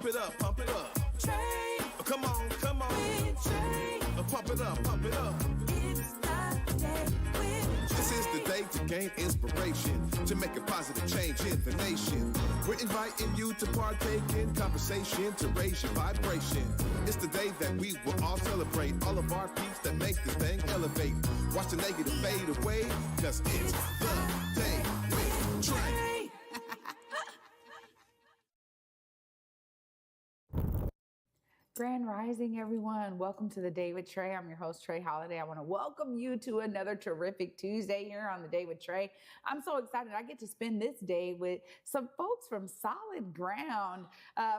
Pump it up, pump it up. Trae. Come on, come on. With Trae. Pump it up, pump it up. It's the day with This is the day to gain inspiration, to make a positive change in the nation. We're inviting you to partake in conversation to raise your vibration. It's the day that we will all celebrate all of our peeps that make this thing elevate. Watch the negative fade away, cause it's the day with Trae. Grand Rising, everyone. Welcome to the Day with Trae. I'm your host, Trae Holiday. I want to welcome you to another terrific Tuesday here on the Day with Trae. I'm so excited. I get to spend this day with some folks from Solid Ground.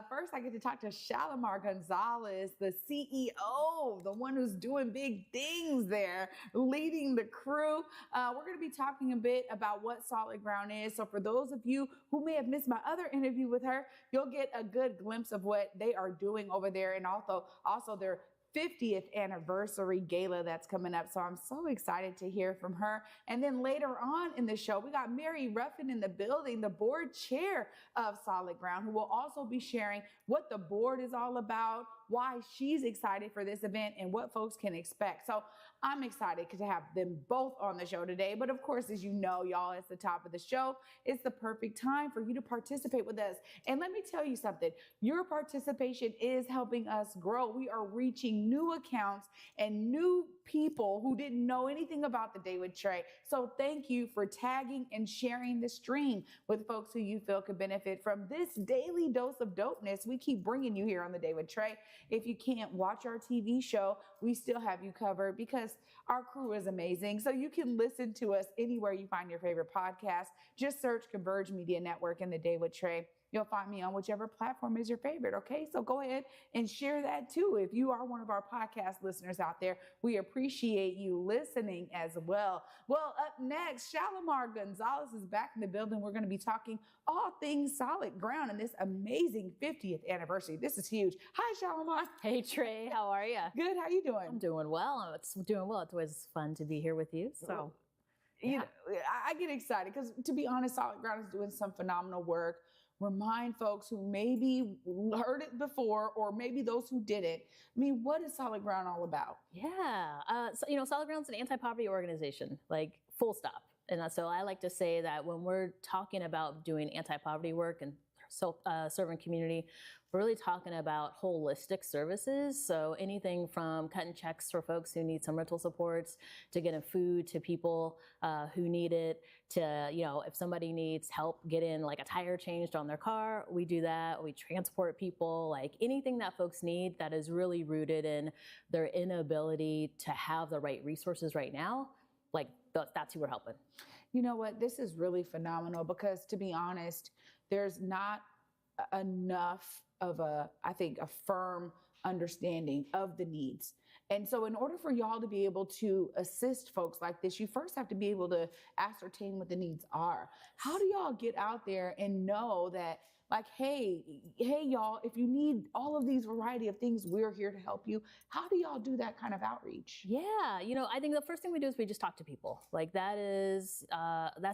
First, I get to talk to Shalimar Gonzales, the CEO, the one who's doing big things there, leading the crew. We're going to be talking a bit about what Solid Ground is. So for those of you who may have missed my other interview with her, you'll get a good glimpse of what they are doing over there, and also their 50th anniversary gala that's coming up. So I'm so excited to hear from her. And then later on in the show, we got Mary Ruffin in the building, the board chair of Solid Ground, who will also be sharing what the board is all about, why she's excited for this event, and what folks can expect. So I'm excited to have them both on the show today. But of course, as you know, y'all, it's the top of the show. It's the perfect time for you to participate with us. And let me tell you something, your participation is helping us grow. We are reaching new accounts and new people who didn't know anything about the Day with Trae. So thank you for tagging and sharing the stream with folks who you feel could benefit from this daily dose of dopeness we keep bringing you here on the Day with Trae. If you can't watch our TV show, we still have you covered because our crew is amazing. So you can listen to us anywhere you find your favorite podcast. Just search Converge Media Network and the Day with Trae. You'll find me on whichever platform is your favorite, okay? So go ahead and share that too. If you are one of our podcast listeners out there, we appreciate you listening as well. Well, up next, Shalimar Gonzales is back in the building. We're going to be talking all things Solid Ground and this amazing 50th anniversary. This is huge. Hi, Shalimar. Hey, Trae, how are you? Good, how you doing? I'm doing well. It's doing well. It's always fun to be here with you. So, you know, I get excited because, to be honest, Solid Ground is doing some phenomenal work. Remind folks who maybe heard it before or maybe those who didn't. I mean, what is Solid Ground all about? Yeah. Solid Ground's an anti-poverty organization, like full stop. And so I like to say that when we're talking about doing anti-poverty work and serving community, we're really talking about holistic services. So anything from cutting checks for folks who need some rental supports, to getting food to people who need it, to, if somebody needs help getting like a tire changed on their car, we do that. We transport people, like anything that folks need that is really rooted in their inability to have the right resources right now, like that's who we're helping. You know what? This is really phenomenal because, to be honest, there's not enough of a firm understanding of the needs. And so in order for y'all to be able to assist folks like this, you first have to be able to ascertain what the needs are. How do y'all get out there and know that, like, hey, y'all, if you need all of these variety of things, we're here to help you. How do y'all do that kind of outreach? Yeah, I think the first thing we do is we just talk to people. Like that's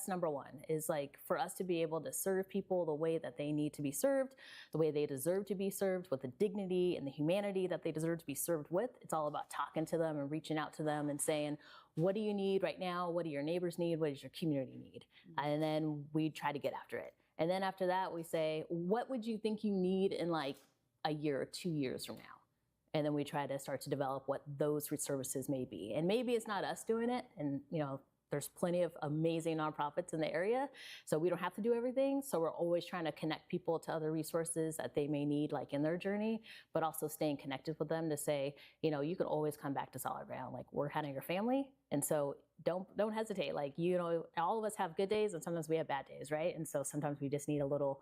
number one, is like for us to be able to serve people the way that they need to be served, the way they deserve to be served, with the dignity and the humanity that they deserve to be served with. It's all about talking to them and reaching out to them and saying, what do you need right now? What do your neighbors need? What does your community need? And then we try to get after it. And then after that, we say, what would you think you need in like a year or 2 years from now? And then we try to start to develop what those services may be. And maybe it's not us doing it. And, there's plenty of amazing nonprofits in the area, so we don't have to do everything. So we're always trying to connect people to other resources that they may need, like in their journey, but also staying connected with them to say, you can always come back to Solid Ground. Like, we're kind of your family. And so don't hesitate. Like, all of us have good days and sometimes we have bad days, right? And so sometimes we just need a little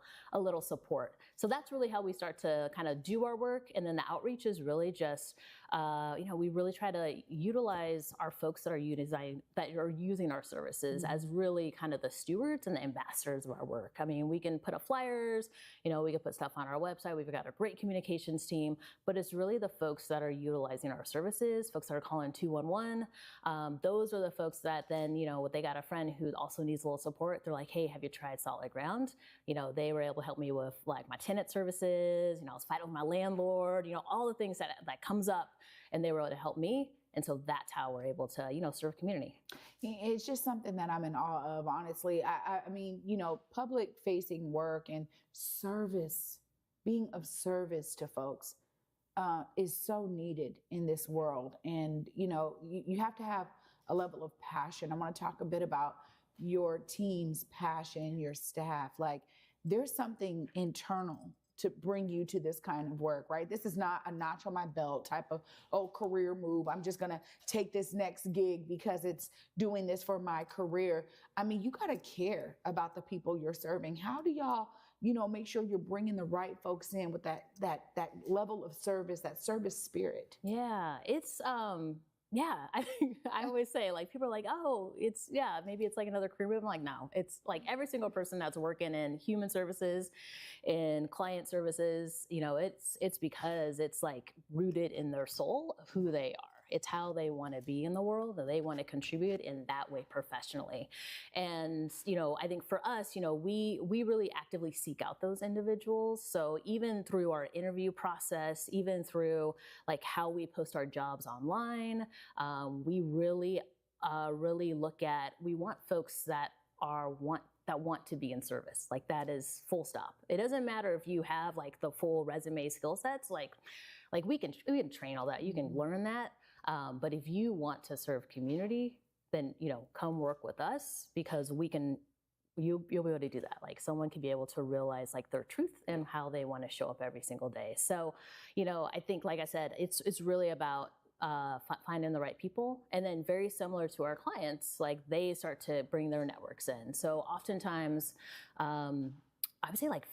support. So that's really how we start to kind of do our work. And then the outreach is really just, we really try to utilize our folks that are using our services as really kind of the stewards and the ambassadors of our work. I mean, we can put up flyers, we can put stuff on our website. We've got a great communications team, but it's really the folks that are utilizing our services, folks that are calling 211. Those are the folks folks that then, they got a friend who also needs a little support. They're like, hey, have you tried Solid Ground? They were able to help me with like my tenant services. I was fighting with my landlord, all the things that comes up, and they were able to help me. And so that's how we're able to, serve community. It's just something that I'm in awe of, honestly. I mean, public facing work and service, being of service to folks is so needed in this world. And, you have to have a level of passion. I want to talk a bit about your team's passion, your staff. Like, there's something internal to bring you to this kind of work, right? This is not a notch on my belt type of, career move. I'm just going to take this next gig because it's doing this for my career. I mean, you got to care about the people you're serving. How do y'all, make sure you're bringing the right folks in with that level of service, that service spirit? Yeah, it's, I always say, like, people are like, oh, maybe it's like another career move. I'm like, no, it's like every single person that's working in human services, in client services, it's because it's like rooted in their soul of who they are. It's how they want to be in the world, and they want to contribute in that way professionally. And, I think for us, we really actively seek out those individuals. So even through our interview process, even through like how we post our jobs online, we really look at, we want folks that want to be in service. Like, that is full stop. It doesn't matter if you have like the full resume skill sets, like we can train all that. You can learn that. But if you want to serve community, then, come work with us, because you'll be able to do that. Like, someone can be able to realize like their truth and how they want to show up every single day. So, I think, like I said, it's really about finding the right people. And then very similar to our clients, like, they start to bring their networks in. So oftentimes, I would say like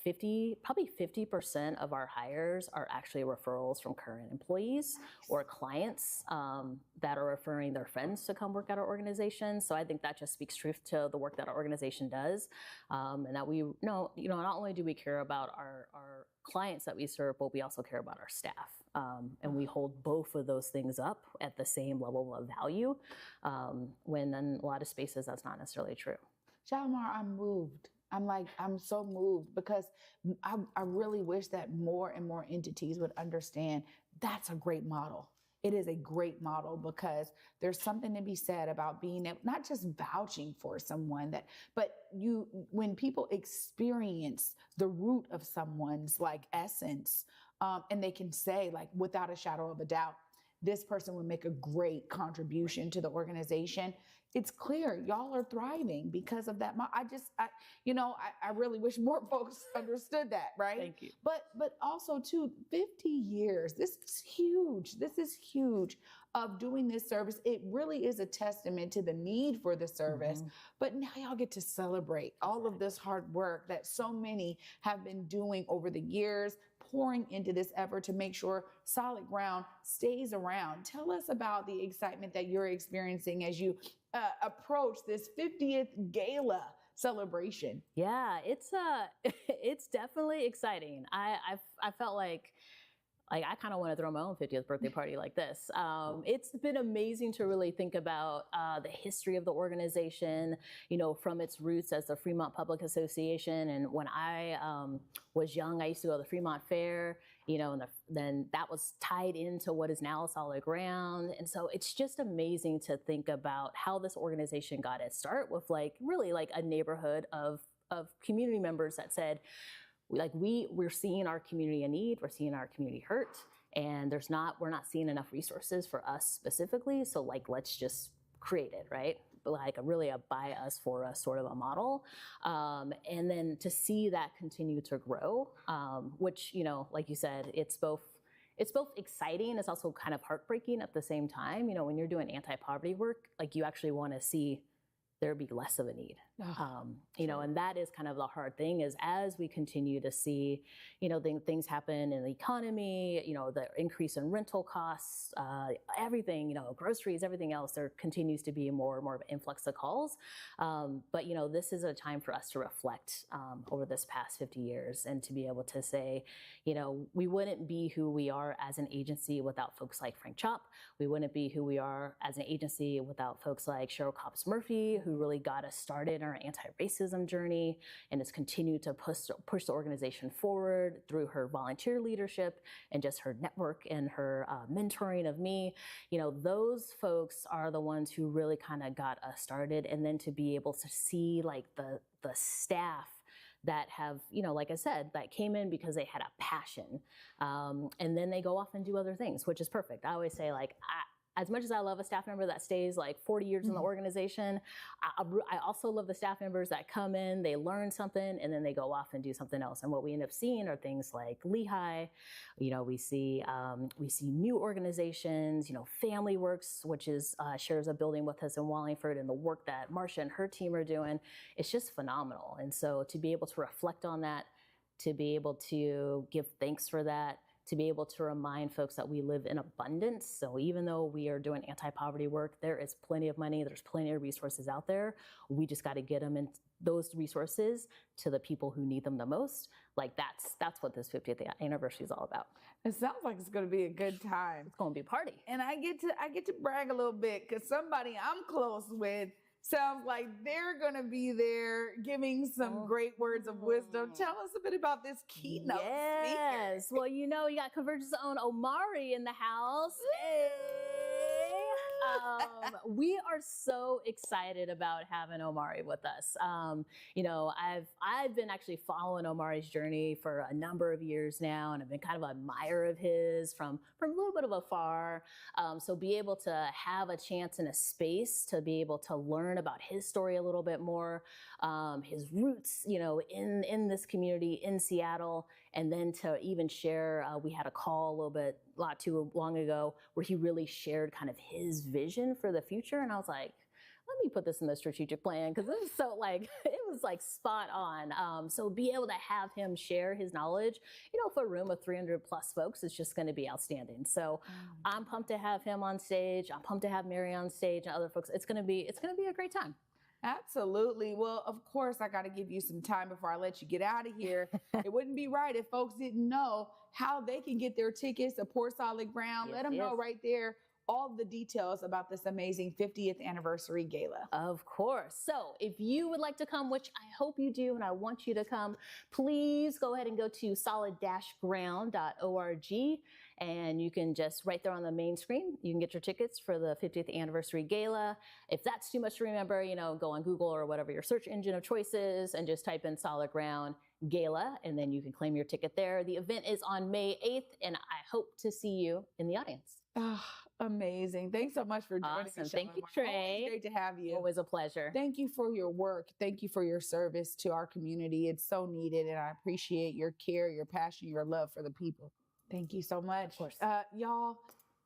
probably 50% of our hires are actually referrals from current employees or clients that are referring their friends to come work at our organization. So I think that just speaks truth to the work that our organization does, and that we know, not only do we care about our clients that we serve, but we also care about our staff. And we hold both of those things up at the same level of value, when in a lot of spaces that's not necessarily true. Shalimar, I'm moved. I'm so moved, because I really wish that more and more entities would understand that's a great model. It is a great model, because there's something to be said about being able, not just vouching for someone, but when people experience the root of someone's like essence, and they can say, like, without a shadow of a doubt, this person would make a great contribution to the organization. It's clear y'all are thriving because of that. I really wish more folks understood that, right? Thank you. But also too, 50 years, this is huge. This is huge of doing this service. It really is a testament to the need for the service. But now y'all get to celebrate all of this hard work that so many have been doing over the years, pouring into this effort to make sure Solid Ground stays around. Tell us about the excitement that you're experiencing as you approach this 50th gala celebration. Yeah, it's definitely exciting. I felt like I kind of want to throw my own 50th birthday party like this. It's been amazing to really think about the history of the organization, from its roots as the Fremont Public Association. And when I was young, I used to go to the Fremont Fair, and then that was tied into what is now Solid Ground. And so it's just amazing to think about how this organization got its start with really a neighborhood of community members that said, we're seeing our community in need, we're seeing our community hurt, and we're not seeing enough resources for us specifically. So let's just create it, right? Really a by us, for us sort of a model. And then to see that continue to grow, which, like you said, it's both exciting, it's also kind of heartbreaking at the same time. When you're doing anti-poverty work, you actually want to see there'd be less of a need. Oh, And that is kind of the hard thing is as we continue to see, things happen in the economy, the increase in rental costs, everything, groceries, everything else, there continues to be more and more of an influx of calls. But, this is a time for us to reflect over this past 50 years and to be able to say, we wouldn't be who we are as an agency without folks like Frank Chop. We wouldn't be who we are as an agency without folks like Cheryl Cops Murphy, who really got us started in our anti-racism journey and has continued to push the organization forward through her volunteer leadership and just her network and her mentoring of me. Those folks are the ones who really kind of got us started. And then to be able to see like the staff that have, like I said, that came in because they had a passion. And then they go off and do other things, which is perfect. I always say, like, as much as I love a staff member that stays like 40 years in the organization, I also love the staff members that come in, they learn something, and then they go off and do something else. And what we end up seeing are things like Lehigh. We see new organizations. Family Works, which is shares a building with us in Wallingford, and the work that Marcia and her team are doing, it's just phenomenal. And so to be able to reflect on that, to be able to give thanks for that, to be able to remind folks that we live in abundance. So even though we are doing anti-poverty work, there is plenty of money, there's plenty of resources out there. We just got to get them in those resources to the people who need them the most. Like that's what this 50th anniversary is all about. it sounds like it's going to be a good time. It's going to be a party. And I get to brag a little bit because somebody I'm close with sounds like they're going to be there giving some great words of wisdom. Tell us a bit about this keynote speaker. Yes. Well, you got Converge's own Omari in the house. Hey. We are so excited about having Omari with us. I've been actually following Omari's journey for a number of years now, and I've been kind of an admirer of his from a little bit of afar. So be able to have a chance in a space to be able to learn about his story a little bit more, his roots, in this community in Seattle, and then to even share, we had a call not too long ago where he really shared kind of his vision for the future. And I was like, let me put this in the strategic plan because it was it was spot on. So be able to have him share his knowledge, for a room of 300 plus folks, it's just going to be outstanding. So I'm pumped to have him on stage. I'm pumped to have Mary on stage and other folks. It's going to be a great time. Absolutely. Well, of course, I got to give you some time before I let you get out of here. It wouldn't be right if folks didn't know how they can get their tickets to Pour Solid Ground. Yes, Let them know right there all the details about this amazing 50th anniversary gala. Of course. So if you would like to come, which I hope you do, and I want you to come, please go ahead and go to solid-ground.org. And you can just right there on the main screen, you can get your tickets for the 50th anniversary gala. If that's too much to remember, go on Google or whatever your search engine of choice is and just type in Solid Ground Gala, and then you can claim your ticket there. The event is on May 8th, and I hope to see you in the audience. Oh, amazing. Thanks so much for joining us. Awesome. Thank you, Shalimar. Trae. Always great to have you. Always a pleasure. Thank you for your work. Thank you for your service to our community. It's so needed, and I appreciate your care, your passion, your love for the people. Thank you so much. Of course. Y'all,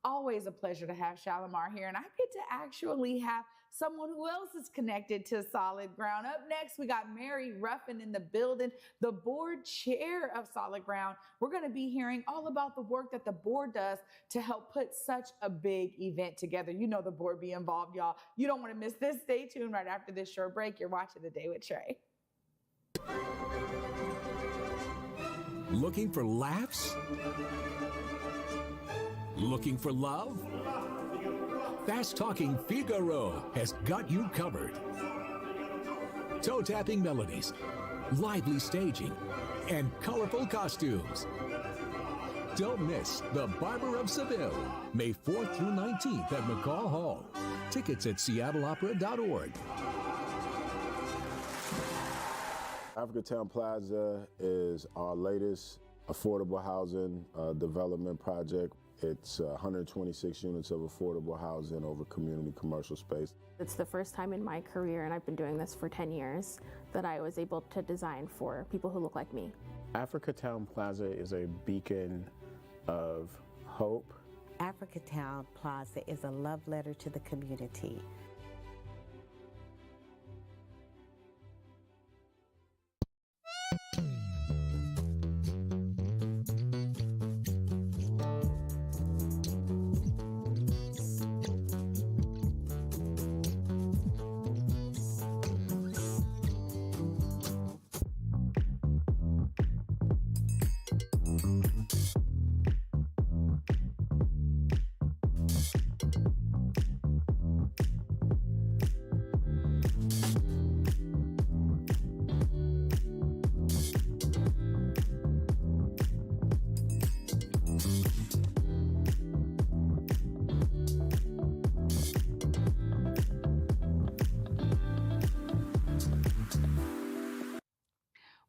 always a pleasure to have Shalimar here, and I get to actually have someone who else is connected to Solid Ground. Up next, we got Mary Ruffin in the building, the board chair of Solid Ground. We're going to be hearing all about the work that the board does to help put such a big event together. The board be involved, y'all. You don't want to miss this. Stay tuned right after this short break. You're watching The Day with Trae. Looking for laughs? Looking for love? Fast-talking Figaro has got you covered. Toe-tapping melodies, lively staging, and colorful costumes. Don't miss The Barber of Seville, May 4th through 19th at McCall Hall. Tickets at seattleopera.org. Africatown Plaza is our latest affordable housing development project. It's 126 units of affordable housing over community commercial space. It's the first time in my career, and I've been doing this for 10 years, that I was able to design for people who look like me. Africatown Plaza is a beacon of hope. Africatown Plaza is a love letter to the community.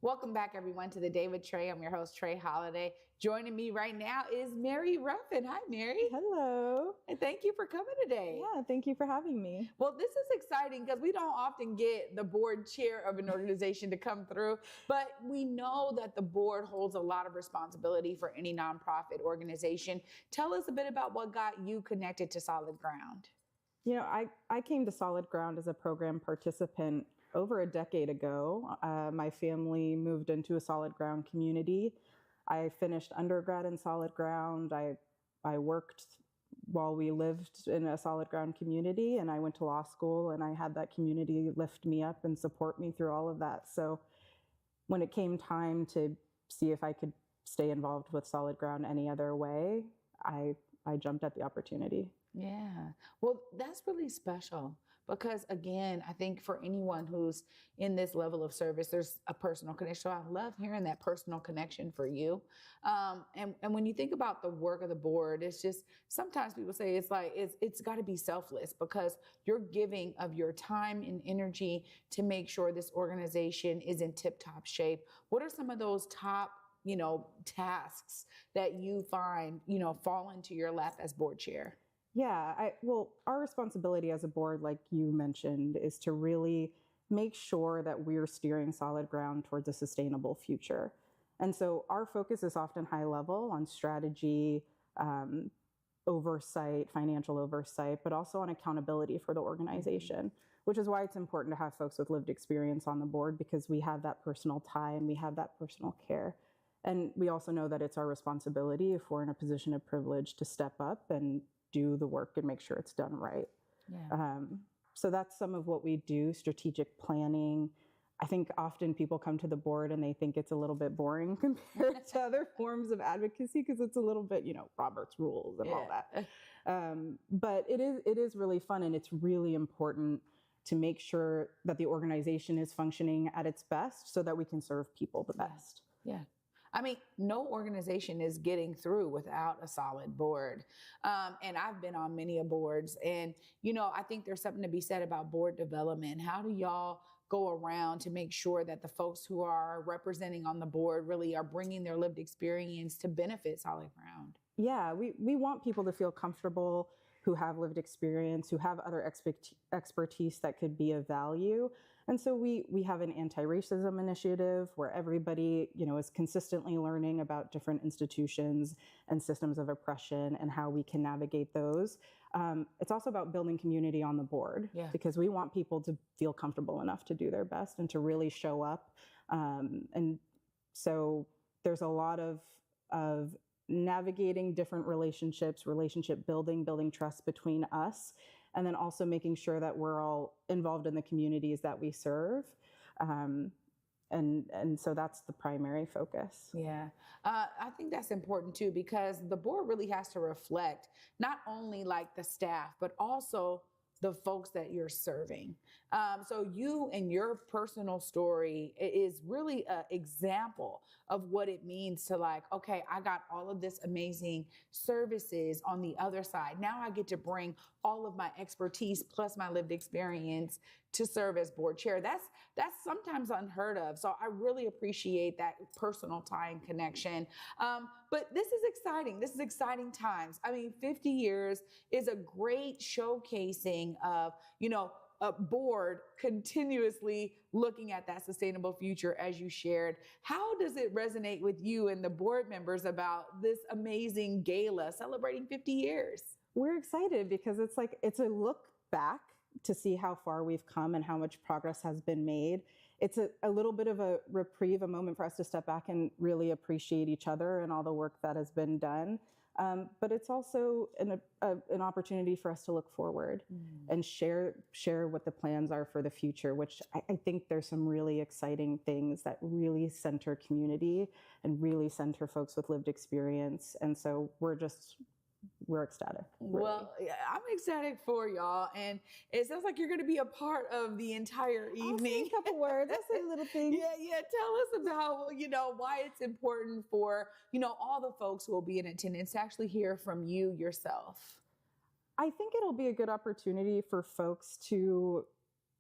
Welcome back, everyone, to the Day with Trae. I'm your host, Trae Holiday. Joining me right now is Mary Ruffin. Hi, Mary. Hello. And thank you for coming today. Yeah, thank you for having me. Well, this is exciting because we don't often get the board chair of an organization to come through, but we know that the board holds a lot of responsibility for any nonprofit organization. Tell us a bit about what got you connected to Solid Ground. You know, I came to Solid Ground as a program participant over a decade ago. My family moved into a Solid Ground community. I finished undergrad in Solid Ground. I worked while we lived in a Solid Ground community, and I went to law school, and I had that community lift me up and support me through all of that. So when it came time to see if I could stay involved with Solid Ground any other way, I jumped at the opportunity. Yeah. Well, that's really special because, again, I think for anyone who's in this level of service, there's a personal connection. So I love hearing that personal connection for you. And when you think about the work of the board, it's just sometimes people say it's got to be selfless because you're giving of your time and energy to make sure this organization is in tip-top shape. What are some of those top tasks that you find, fall into your lap as board chair? Yeah, well, our responsibility as a board, like you mentioned, is to really make sure that we're steering Solid Ground towards a sustainable future. And so our focus is often high level on strategy, oversight, financial oversight, but also on accountability for the organization, which is why it's important to have folks with lived experience on the board because we have that personal tie and we have that personal care. And we also know that it's our responsibility if we're in a position of privilege to step up and do the work and make sure it's done right. Yeah. So that's some of what we do, strategic planning. I think often people come to the board and they think it's a little bit boring compared to other forms of advocacy because it's a little bit, Robert's rules and all that. But it is really fun, and it's really important to make sure that the organization is functioning at its best so that we can serve people the best. Yeah. I mean, no organization is getting through without a solid board. And I've been on many boards, and, I think there's something to be said about board development. How do y'all go around to make sure that the folks who are representing on the board really are bringing their lived experience to benefit Solid Ground? Yeah, we want people to feel comfortable, who have lived experience, who have other expertise that could be of value. And so we have an anti-racism initiative where everybody, is consistently learning about different institutions and systems of oppression and how we can navigate those. It's also about building community on the board because we want people to feel comfortable enough to do their best and to really show up. And so there's a lot of navigating different relationships, relationship building trust between us, and then also making sure that we're all involved in the communities that we serve. And so that's the primary focus. Yeah, I think that's important too, because the board really has to reflect not only like the staff, but also the folks that you're serving. So you and your personal story is really an example of what it means to okay, I got all of this amazing services on the other side. Now I get to bring all of my expertise plus my lived experience to serve as board chair. That's sometimes unheard of. So I really appreciate that personal tie and connection. But this is exciting. This is exciting times. I mean, 50 years is a great showcasing of, a board continuously looking at that sustainable future as you shared. How does it resonate with you and the board members about this amazing gala celebrating 50 years? We're excited because it's a look back to see how far we've come and how much progress has been made. It's a little bit of a reprieve, a moment for us to step back and really appreciate each other and all the work that has been done. But it's also an opportunity for us to look forward and share what the plans are for the future, which I think there's some really exciting things that really center community and really center folks with lived experience. And so we're ecstatic. Really. Well, I'm ecstatic for y'all. And it sounds like you're going to be a part of the entire evening. I'll say a couple words. I'll say a little thing. Yeah. Tell us about, why it's important for, all the folks who will be in attendance to actually hear from you yourself. I think it'll be a good opportunity for folks to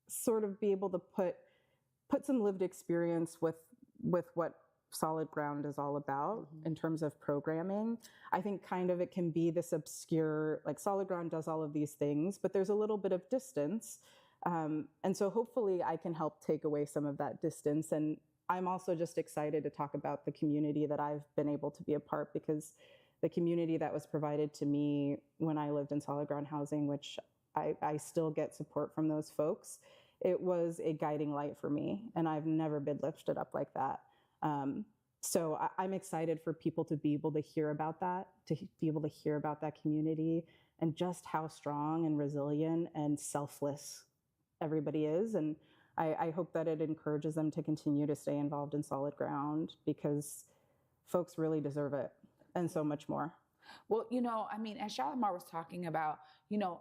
sort of be able to put some lived experience with with what Solid Ground is all about in terms of programming. I think kind of it can be this obscure, like Solid Ground does all of these things, but there's a little bit of distance. And so hopefully I can help take away some of that distance. And I'm also just excited to talk about the community that I've been able to be a part, because the community that was provided to me when I lived in Solid Ground housing, which I still get support from those folks, it was a guiding light for me. And I've never been lifted up like that. So I'm excited for people to be able to hear about that, to be able to hear about that community and just how strong and resilient and selfless everybody is. And I hope that it encourages them to continue to stay involved in Solid Ground, because folks really deserve it and so much more. Well, I mean, as Shalimar was talking about,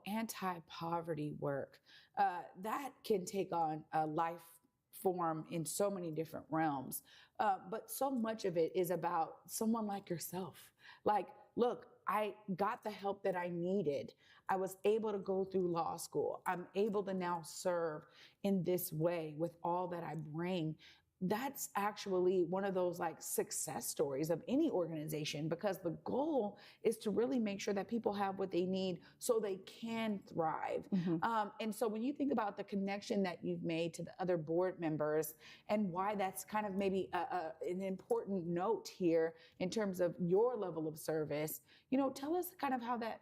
anti-poverty work, that can take on a life form in so many different realms. But so much of it is about someone like yourself. Like, look, I got the help that I needed. I was able to go through law school. I'm able to now serve in this way with all that I bring. That's actually one of those like success stories of any organization, because the goal is to really make sure that people have what they need so they can thrive. And so when you think about the connection that you've made to the other board members and why that's kind of maybe an important note here in terms of your level of service, tell us kind of how that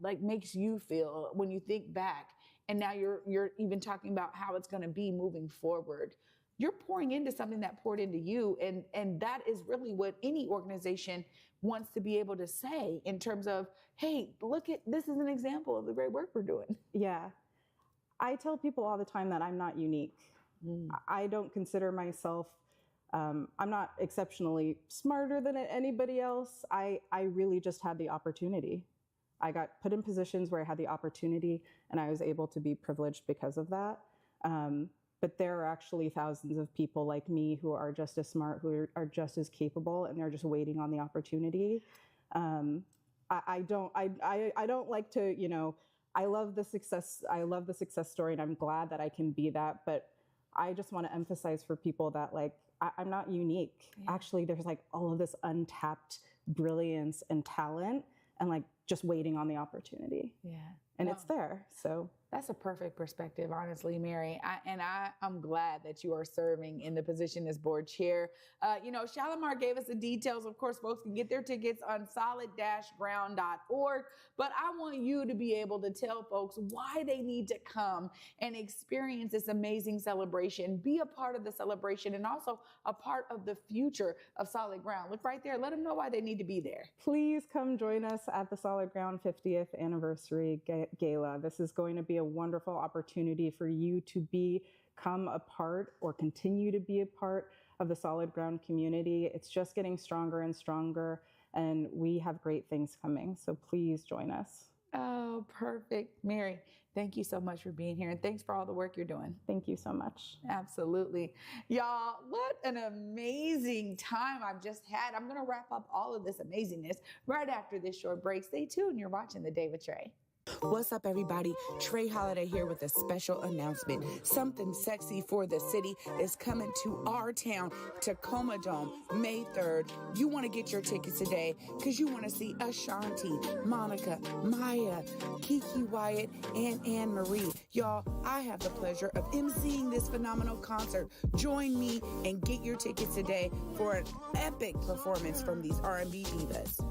like makes you feel when you think back, and now you're even talking about how it's going to be moving forward. You're pouring into something that poured into you. And that is really what any organization wants to be able to say in terms of, hey, look at, this is an example of the great work we're doing. Yeah. I tell people all the time that I'm not unique. I don't consider myself, I'm not exceptionally smarter than anybody else. I really just had the opportunity. I got put in positions where I had the opportunity, and I was able to be privileged because of that. But there are actually thousands of people like me who are just as smart, who are just as capable, and they're just waiting on the opportunity. I don't like to, I love the success story, and I'm glad that I can be that. But I just want to emphasize for people that like, I'm not unique. Yeah. Actually, there's like all of this untapped brilliance and talent, and like just waiting on the opportunity. Yeah. And it's there, so. That's a perfect perspective, honestly, Mary. I'm glad that you are serving in the position as board chair. Shalimar gave us the details. Of course, folks can get their tickets on solid-ground.org. But I want you to be able to tell folks why they need to come and experience this amazing celebration, be a part of the celebration, and also a part of the future of Solid Ground. Look right there. Let them know why they need to be there. Please come join us at the Solid Ground 50th Anniversary Gala. This is going to be a wonderful opportunity for you to become a part or continue to be a part of the Solid Ground community. It's just getting stronger and stronger, and we have great things coming. So please join us. Oh, perfect. Mary, thank you so much for being here, and thanks for all the work you're doing. Thank you so much. Absolutely. Y'all, what an amazing time I've just had. I'm going to wrap up all of this amazingness right after this short break. Stay tuned. You're watching The Day with Trae. What's up, everybody? Trae Holiday here with a special announcement. Something sexy for the city is coming to our town, Tacoma Dome, May 3rd. You want to get your tickets today because you want to see Ashanti, Monica, Maya, Kiki Wyatt, and Anne Marie. Y'all, I have the pleasure of emceeing this phenomenal concert. Join me and get your tickets today for an epic performance from these R&B divas.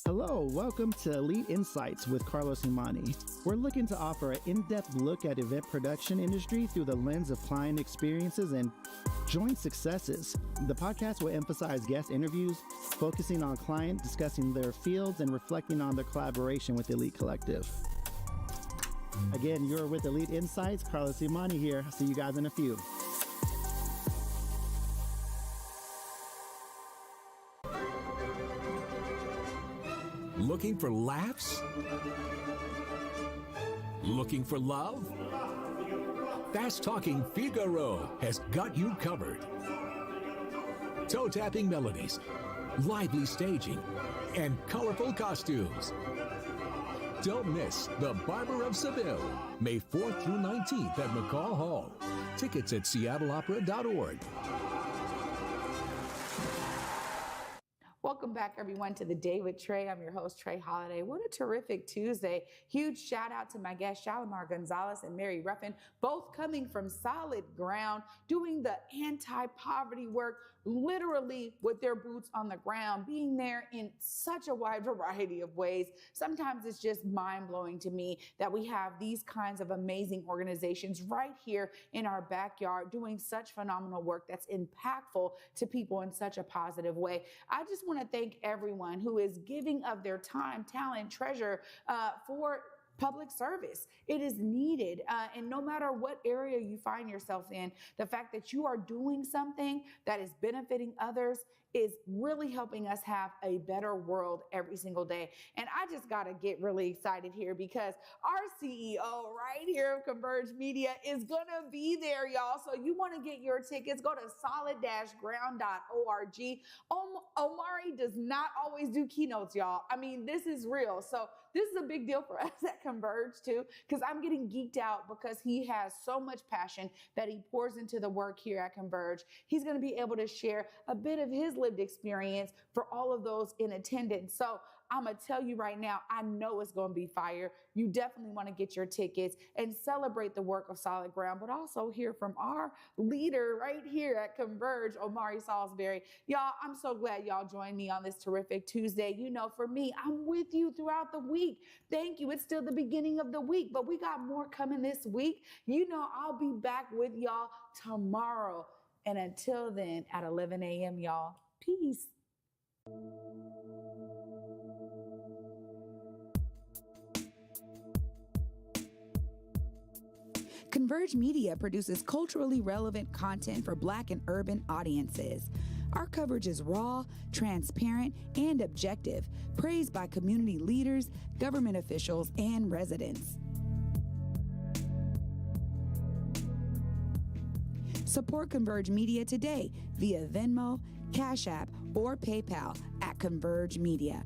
Hello, welcome to Elite Insights with Carlos Imani. We're looking to offer an in-depth look at event production industry through the lens of client experiences and joint successes. The podcast will emphasize guest interviews, focusing on client, discussing their fields, and reflecting on their collaboration with Elite Collective. Again, you're with Elite Insights. Carlos Imani here. I'll see you guys in a few. Looking for laughs? Looking for love? Fast-talking Figaro has got you covered. Toe-tapping melodies, lively staging, and colorful costumes. Don't miss The Barber of Seville, May 4th through 19th at McCall Hall. Tickets at seattleopera.org. Welcome back, everyone, to The Day with Trae. I'm your host, Trae Holiday. What a terrific Tuesday. Huge shout out to my guests, Shalimar Gonzales and Mary Ruffin, both coming from solid ground, doing the anti-poverty work, literally with their boots on the ground, being there in such a wide variety of ways. Sometimes it's just mind-blowing to me that we have these kinds of amazing organizations right here in our backyard doing such phenomenal work that's impactful to people in such a positive way. I just want to thank everyone who is giving of their time, talent, treasure for public service. It is needed. And no matter what area you find yourself in, the fact that you are doing something that is benefiting others is really helping us have a better world every single day. And I just got to get really excited here because our CEO right here of Converge Media is going to be there, y'all. So you want to get your tickets, go to solid-ground.org. Omari does not always do keynotes, y'all. I mean, this is real. So this is a big deal for us at Converge too, because I'm getting geeked out because he has so much passion that he pours into the work here at Converge. He's going to be able to share a bit of his lived experience for all of those in attendance. So I'm going to tell you right now, I know it's going to be fire. You definitely want to get your tickets and celebrate the work of Solid Ground, but also hear from our leader right here at Converge, Omari Salisbury. Y'all, I'm so glad y'all joined me on this terrific Tuesday. You know, for me, I'm with you throughout the week. Thank you. It's still the beginning of the week, but we got more coming this week. You know, I'll be back with y'all tomorrow. And until then, at 11 a.m., y'all, peace. Converge Media produces culturally relevant content for Black and urban audiences. Our coverage is raw, transparent, and objective, praised by community leaders, government officials, and residents. Support Converge Media today via Venmo, Cash App, or PayPal at Converge Media.